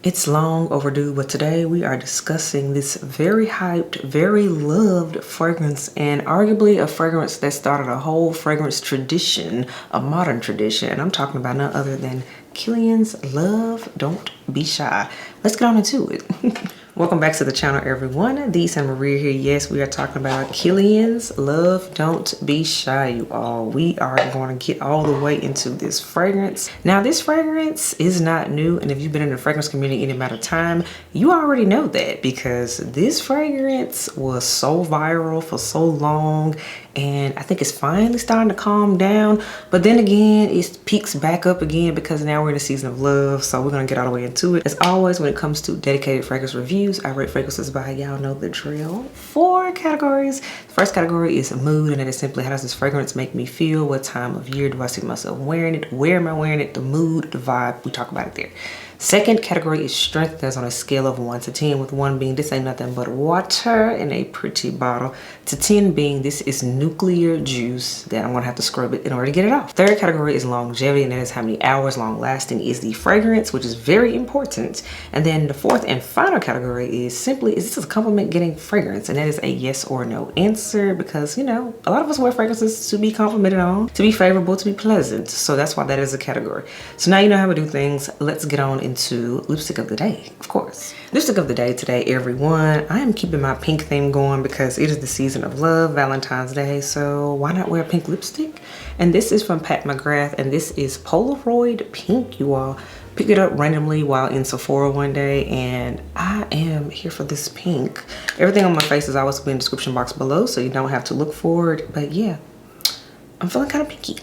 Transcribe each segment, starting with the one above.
It's long overdue, but today we are discussing this very hyped, very loved fragrance, and arguably a fragrance that started a whole fragrance tradition, a modern tradition. I'm talking about none other than Kilian's Love Don't Be Shy. Let's get on into it. Welcome back to the channel, everyone. Dee and Maria here. Yes, we are talking about Kilian's Love Don't Be Shy, you all. We are going to get all the way into this fragrance. Now, this fragrance is not new, and if you've been in the fragrance community any amount of time, you already know that because this fragrance was so viral for so long, and I think it's finally starting to calm down. But then again, it peaks back up again because now we're in the season of love, so we're going to get all the way into it. As always, when it comes to dedicated fragrance reviews, I rate fragrances by, y'all know the drill, 4 categories. The first category is mood, and that is simply how does this fragrance make me feel? What time of year do I see myself wearing it? Where am I wearing it? The mood, the vibe, we talk about it there. Second category is strength. That's on a scale of 1 to 10, with 1 being this ain't nothing but water in a pretty bottle, to 10 being this is nuclear juice that I'm gonna have to scrub it in order to get it off. Third category is longevity, and that is how many hours long lasting is the fragrance, which is very important. And then the fourth and final category is simply, is this a compliment getting fragrance? And that is a yes or no answer, because you know, a lot of us wear fragrances to be complimented on, to be favorable, to be pleasant. So that's why that is a category. So now you know how we do things. Let's get on into lipstick of the day, of course. Lipstick of the day today, everyone. I am keeping my pink theme going because it is the season of love, Valentine's Day, so why not wear pink lipstick? And this is from Pat McGrath, and this is Polaroid Pink, you all. Picked it up randomly while in Sephora one day, and I am here for this pink. Everything on my face is always in the description box below, so you don't have to look for it, but yeah. I'm feeling kind of pinky.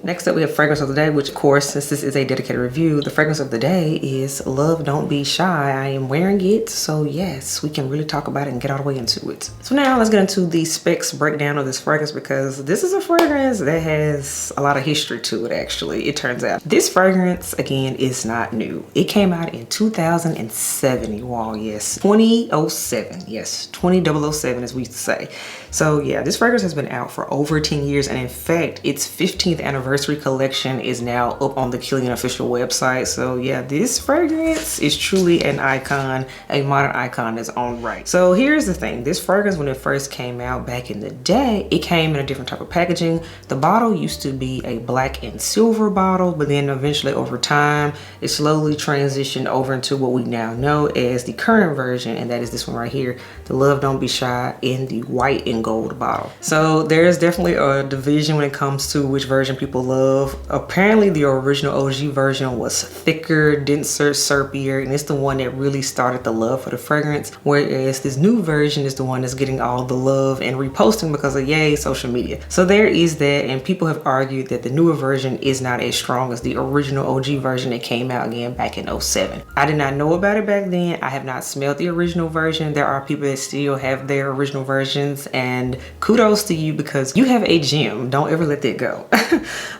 Next up, we have fragrance of the day, which of course, since this is a dedicated review, the fragrance of the day is Love Don't Be Shy. I am wearing it, so yes, we can really talk about it and get all the way into it. So now let's get into the specs breakdown of this fragrance, because this is a fragrance that has a lot of history to it, actually, it turns out. This fragrance, again, is not new. It came out in 2007, you all, yes. 2007, yes, 2007 as we used to say. So yeah, this fragrance has been out for over 10 years, and in fact, its 15th anniversary collection is now up on the Kilian official website. So yeah, this fragrance is truly an icon, a modern icon in its own right. So here's the thing, this fragrance, when it first came out back in the day, it came in a different type of packaging. The bottle used to be a black and silver bottle, but then eventually over time, it slowly transitioned over into what we now know as the current version, and that is this one right here, the Love Don't Be Shy in the white and gold bottle. So there's definitely a division when it comes to which version people love. Apparently the original OG version was thicker, denser, syruppier, and it's the one that really started the love for the fragrance, whereas this new version is the one that's getting all the love and reposting because of yay social media. So there is that, and people have argued that the newer version is not as strong as the original OG version that came out again back in 07. I did not know about it back then. I have not smelled the original version. There are people that still have their original versions, and kudos to you because you have a gem. Don't ever let that go.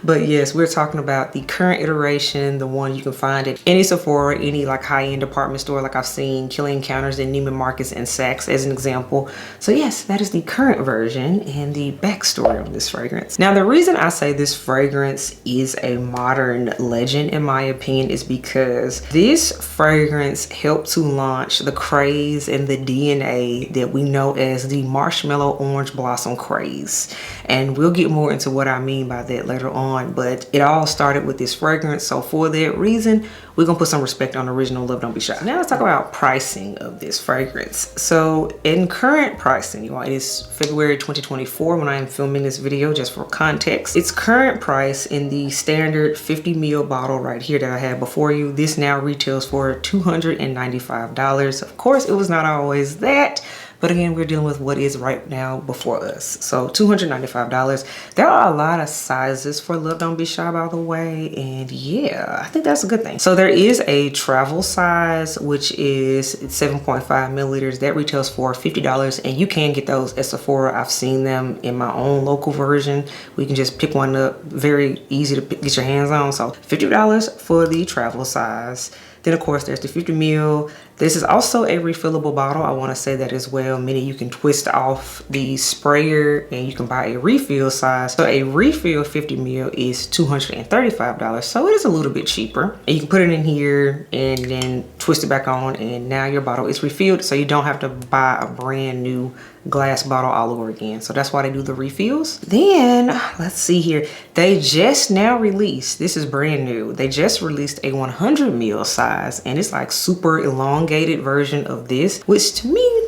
But yes, we're talking about the current iteration, the one you can find at any Sephora, any like high-end department store, like I've seen Kilian counters in Neiman Marcus and Saks as an example. So yes, that is the current version and the backstory on this fragrance. Now, the reason I say this fragrance is a modern legend, in my opinion, is because this fragrance helped to launch the craze and the DNA that we know as the marshmallow orange blossom craze. And we'll get more into what I mean by that later on, but it all started with this fragrance. So for that reason, we're gonna put some respect on the original Love Don't Be Shy. Now let's talk about pricing of this fragrance. So in current pricing, you all, it is February 2024 when I am filming this video, just for context. Its current price in the standard 50 ml bottle right here that I had before you, this now retails for $295. Of course, it was not always that, but again, we're dealing with what is right now before us. So $295. There are a lot of sizes for Love Don't Be Shy, by the way. And yeah, I think that's a good thing. So there is a travel size, which is 7.5 milliliters. That retails for $50. And you can get those at Sephora. I've seen them in my own local version. We can just pick one up. Very easy to get your hands on. So $50 for the travel size. Then of course there's the 50 ml. This is also a refillable bottle. I want to say that as well, meaning you can twist off the sprayer and you can buy a refill size. So a refill 50 ml is $235. So it is a little bit cheaper. And you can put it in here and then twist it back on, and now your bottle is refilled. So you don't have to buy a brand new glass bottle all over again. So that's why they do the refills. Then let's see here. They just now released, this is brand new, they just released a 100 ml size, and it's like super elongated version of this, which to me,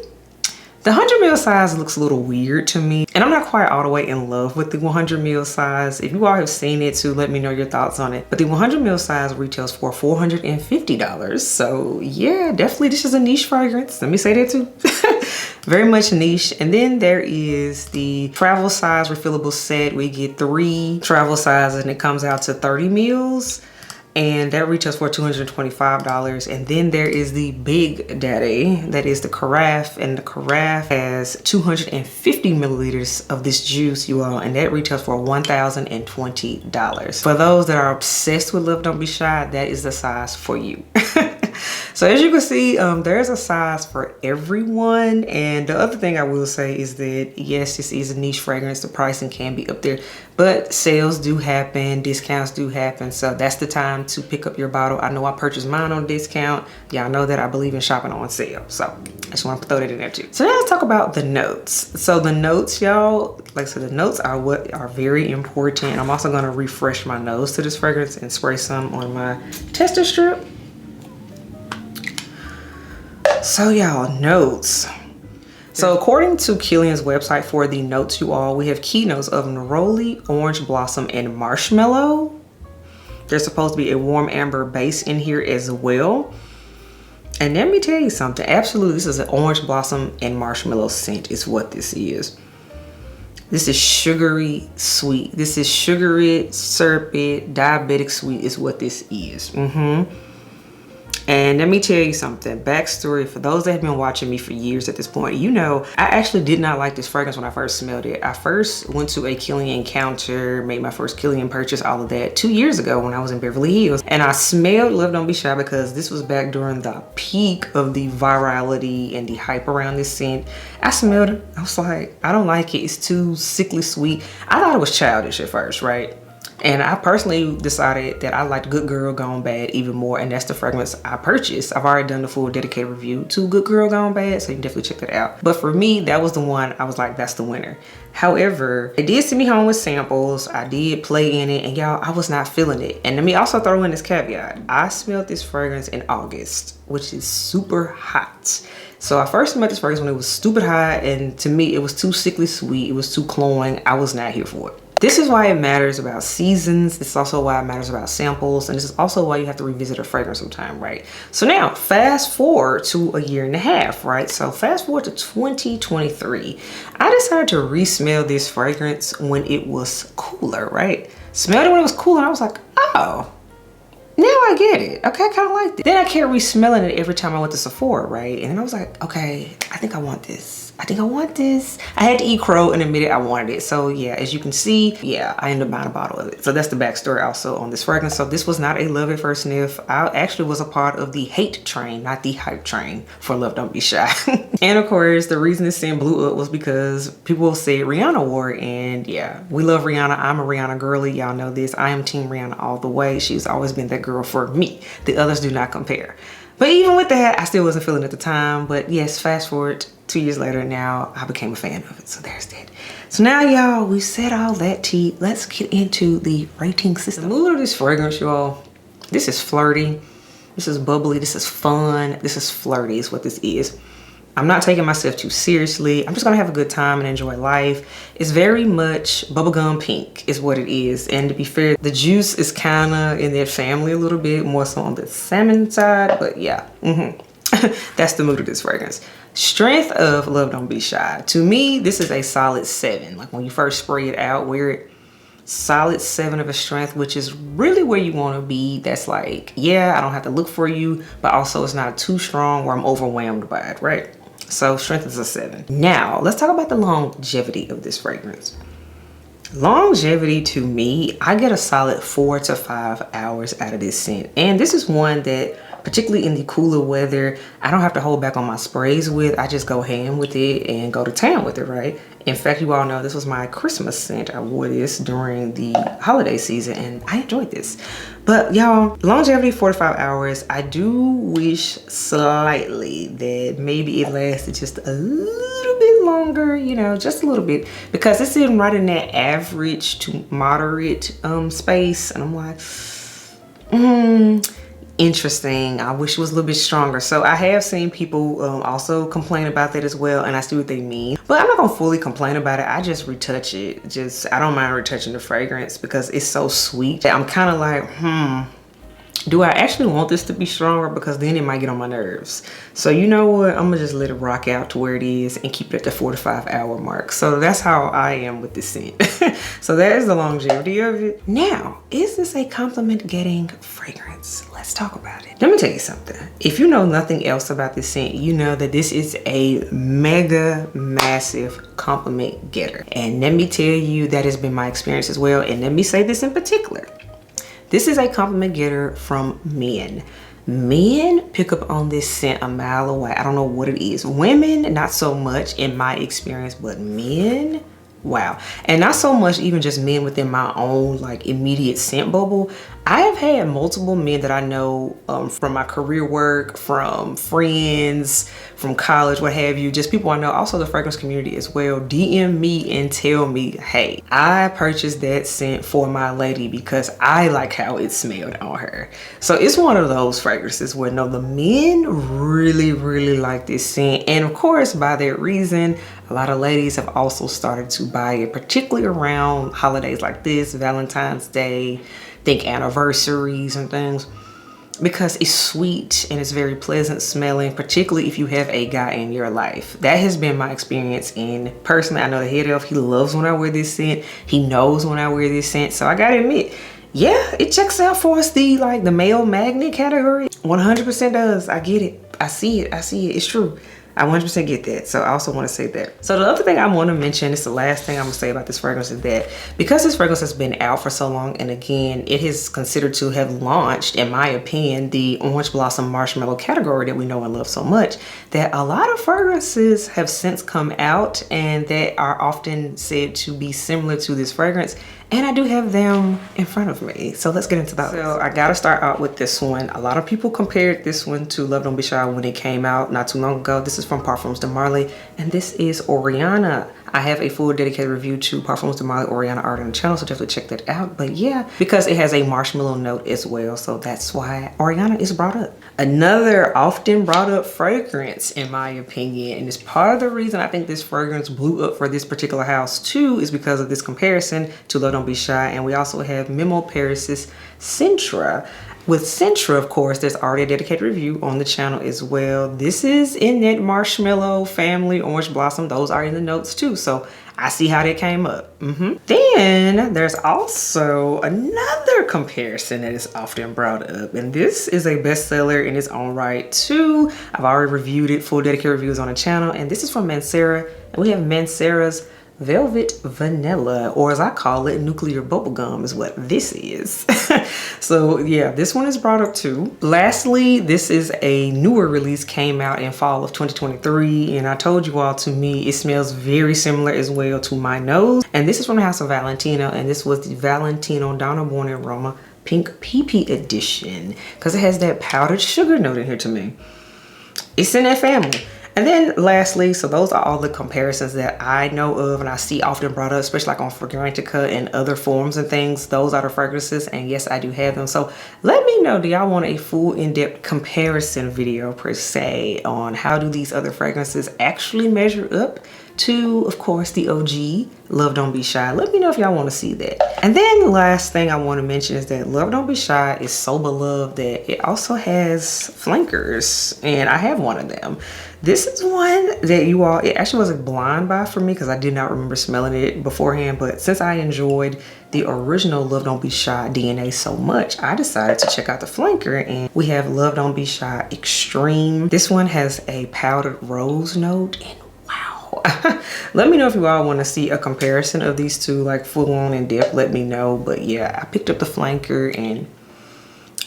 the 100 ml size looks a little weird to me, and I'm not quite all the way in love with the 100 ml size. If you all have seen it too, let me know your thoughts on it. But the 100 ml size retails for $450. So yeah, definitely this is a niche fragrance. Let me say that too. Very much niche. And then there is the travel size refillable set. We get 3 travel sizes and it comes out to 30 mils. And that retails for $225. And then there is the Big Daddy, that is the carafe, and the carafe has 250 milliliters of this juice, you all, and that retails for $1,020. For those that are obsessed with Love Don't Be Shy, that is the size for you. So as you can see, there's a size for everyone. And the other thing I will say is that yes, this is a niche fragrance. The pricing can be up there, but sales do happen, discounts do happen. So that's the time to pick up your bottle. I know I purchased mine on discount. Y'all know that I believe in shopping on sale. So I just want to throw that in there too. So now let's talk about the notes. So the notes, y'all, like I said, the notes are what are very important. I'm also going to refresh my nose to this fragrance and spray some on my tester strip. So y'all, notes. So according to Kilian's website for the notes, you all, we have key notes of neroli, orange blossom, and marshmallow. There's supposed to be a warm amber base in here as well. And let me tell you something, absolutely, this is an orange blossom and marshmallow scent is what this is. This is sugary sweet. This is sugary, syrupy, diabetic sweet is what this is. And let me tell you something, backstory for those that have been watching me for years at this point, you know, I actually did not like this fragrance when I first smelled it. I first went to a Kilian encounter, made my first Kilian purchase, all of that 2 years ago when I was in Beverly Hills. And I smelled Love Don't Be Shy because this was back during the peak of the virality and the hype around this scent. I smelled it, I was like, I don't like it, it's too sickly sweet. I thought it was childish at first, right? And I personally decided that I liked Good Girl Gone Bad even more, and that's the fragrance I purchased. I've already done the full dedicated review to Good Girl Gone Bad, so you can definitely check that out. But for me, that was the one I was like, that's the winner. However, it did send me home with samples. I did play in it, and y'all, I was not feeling it. And let me also throw in this caveat. I smelled this fragrance in August, which is super hot. So I first smelled this fragrance when it was stupid hot, and to me, it was too sickly sweet. It was too cloying. I was not here for it. This is why it matters about seasons. This is also why it matters about samples. And this is also why you have to revisit a fragrance sometime, right? So now fast forward to 1.5 years, right? So fast forward to 2023. I decided to re-smell this fragrance when it was cooler, right? Smelled it when it was cooler, and I was like, oh, now I get it. Okay, I kind of liked it. Then I kept re-smelling it every time I went to Sephora, right? And then I was like, okay, I think I want this. I think I want this. I had to eat crow and admit it, I wanted it. So yeah, as you can see, yeah, I ended up buying a bottle of it. So that's the backstory also on this fragrance. So this was not a love at first sniff. I actually was a part of the hate train, not the hype train for Love Don't Be Shy. And of course, the reason this scent blew up was because people said Rihanna wore it. And yeah, we love Rihanna. I'm a Rihanna girly. Y'all know this. I am Team Rihanna all the way. She's always been that girl for me. The others do not compare. But even with that, I still wasn't feeling it at the time. But yes, fast forward 2 years later, now I became a fan of it. So there's that. So now, y'all, we said all that tea. Let's get into the rating system. The mood of this fragrance, y'all, this is flirty. This is bubbly. This is fun. This is flirty is what this is. I'm not taking myself too seriously. I'm just gonna have a good time and enjoy life. It's very much bubblegum pink is what it is. And to be fair, the juice is kind of in their family a little bit, more so on the salmon side, but yeah. That's the mood of this fragrance. Strength of Love Don't Be Shy. To me, this is a solid 7. Like when you first spray it out, wear it, solid 7 of a strength, which is really where you want to be. That's like, yeah, I don't have to look for you, but also it's not too strong where I'm overwhelmed by it, right? So strength is a 7. Now, let's talk about the longevity of this fragrance. Longevity to me, I get a solid 4 to 5 hours out of this scent. And this is one that particularly in the cooler weather. I don't have to hold back on my sprays with. I just go ham with it and go to town with it, right? In fact, you all know this was my Christmas scent. I wore this during the holiday season and I enjoyed this. But y'all, longevity 45 hours. I do wish slightly that maybe it lasted just a little bit longer, you know, just a little bit, because it's in right in that average to moderate space. And I'm like, interesting. I wish it was a little bit stronger. So I have seen people also complain about that as well, and I see what they mean. But I'm not gonna fully complain about it. I just retouch it. I don't mind retouching the fragrance because it's so sweet. I'm kind of like, do I actually want this to be stronger? Because then it might get on my nerves. So you know what? I'm gonna just let it rock out to where it is and keep it at the 4 to 5 hour mark. So that's how I am with this scent. So that is the longevity of it. Now, is this a compliment getting fragrance? Let's talk about it. Let me tell you something. If you know nothing else about this scent, you know that this is a mega massive compliment getter. And let me tell you, that has been my experience as well. And let me say this in particular. This is a compliment getter from men. Men pick up on this scent a mile away. I don't know what it is. Women, not so much in my experience, but men, wow. And not so much even just men within my own like immediate scent bubble. I have had multiple men that I know from my career work, from friends, from college, what have you, just people I know, also the fragrance community as well, DM me and tell me, hey, I purchased that scent for my lady because I like how it smelled on her. So it's one of those fragrances where no, the men really, really like this scent. And of course, by that reason, a lot of ladies have also started to buy it, particularly around holidays like this, Valentine's Day, think anniversaries and things, because it's sweet and it's very pleasant smelling, particularly if you have a guy in your life. That has been my experience. And personally, I know the head elf, he loves when I wear this scent. He knows when I wear this scent. So I gotta admit, yeah, it checks out for us the male magnet category. 100% does. I get it. I see it. It's true. I 100% get that. So I also want to say that. So the other thing I want to mention, it's the last thing I'm gonna say about this fragrance, is that because this fragrance has been out for so long, and again, it is considered to have launched, in my opinion, the orange blossom marshmallow category that we know and love so much, that a lot of fragrances have since come out and that are often said to be similar to this fragrance. And I do have them in front of me. So let's get into that. So I gotta start out with this one. A lot of people compared this one to Love Don't Be Shy when it came out not too long ago. This is from Parfums de Marly, and this is Oriana. I have a full dedicated review to Parfums de Marly Oriana art on the channel, so definitely check that out. But yeah, because it has a marshmallow note as well, so that's why Oriana is brought up. Another often brought up fragrance, in my opinion, and it's part of the reason I think this fragrance blew up for this particular house too, is because of this comparison to Love Don't Be Shy. And we also have Memo Paris's Centra. With Centra, of course, there's already a dedicated review on the channel as well. This is in that marshmallow family, orange blossom. Those are in the notes too. So I see how they came up. Then there's also another comparison that is often brought up. And this is a bestseller in its own right too. I've already reviewed it, full dedicated reviews on the channel. And this is from Mancera. And we have Mancera's Velvet Vanilla, or as I call it, nuclear bubblegum is what this is. So yeah, this one is brought up too. Lastly, this is a newer release, came out in fall of 2023. And I told you all, to me, it smells very similar as well to my nose. And this is from the house of Valentino. And this was the Valentino Donna Born in Roma Pink PP edition, because it has that powdered sugar note in here to me. It's in that family. And then lastly, so those are all the comparisons that I know of and I see often brought up, especially like on Fragrantica and other forums and things. Those are the fragrances, and yes, I do have them. So let me know, do y'all want a full in-depth comparison video per se on how do these other fragrances actually measure up to, of course, the OG Love Don't Be Shy? Let me know if y'all want to see that. And then the last thing I want to mention is that Love Don't Be Shy is so beloved that it also has flankers, and I have one of them. This is one that you all, it actually was a blind buy for me because I did not remember smelling it beforehand, but since I enjoyed the original Love Don't Be Shy DNA so much, I decided to check out the flanker, and we have Love Don't Be Shy Extreme. This one has a powdered rose note, and wow. Let me know if you all want to see a comparison of these two, like full on in depth, let me know. But yeah, I picked up the flanker and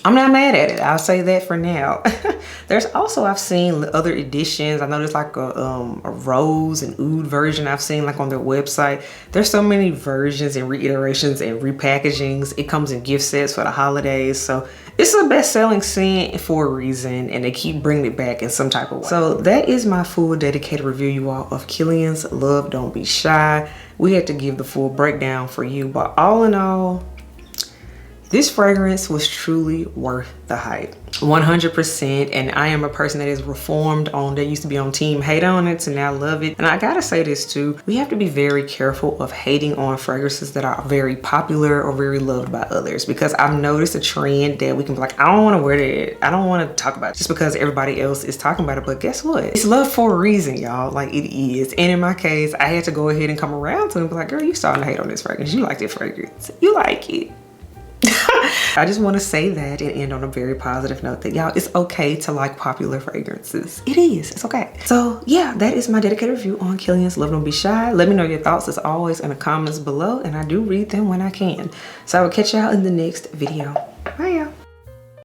I'm not mad at it. I'll say that for now. There's also, I've seen other editions. I know there's like a rose and oud version I've seen like on their website. There's so many versions and reiterations and repackagings. It comes in gift sets for the holidays. So it's a best-selling scent for a reason, and they keep bringing it back in some type of way. So that is my full dedicated review, you all, of Kilian's Love Don't Be Shy. We had to give the full breakdown for you, but all in all, this fragrance was truly worth the hype. 100%. And I am a person that is reformed on, that used to be on team hate on it to now love it. And I gotta say this too, we have to be very careful of hating on fragrances that are very popular or very loved by others, because I've noticed a trend that we can be like, I don't want to wear that, I don't want to talk about it just because everybody else is talking about it. But guess what? It's love for a reason, y'all. Like, it is. And in my case, I had to go ahead and come around to it and be like, girl, you starting to hate on this fragrance. You like this fragrance. You like it. I just want to say that and end on a very positive note that, y'all, it's okay to like popular fragrances. It is. It's okay. So yeah, that is my dedicated review on Kilian's Love Don't Be Shy. Let me know your thoughts as always in the comments below, and I do read them when I can. So I will catch y'all in the next video. Bye, y'all.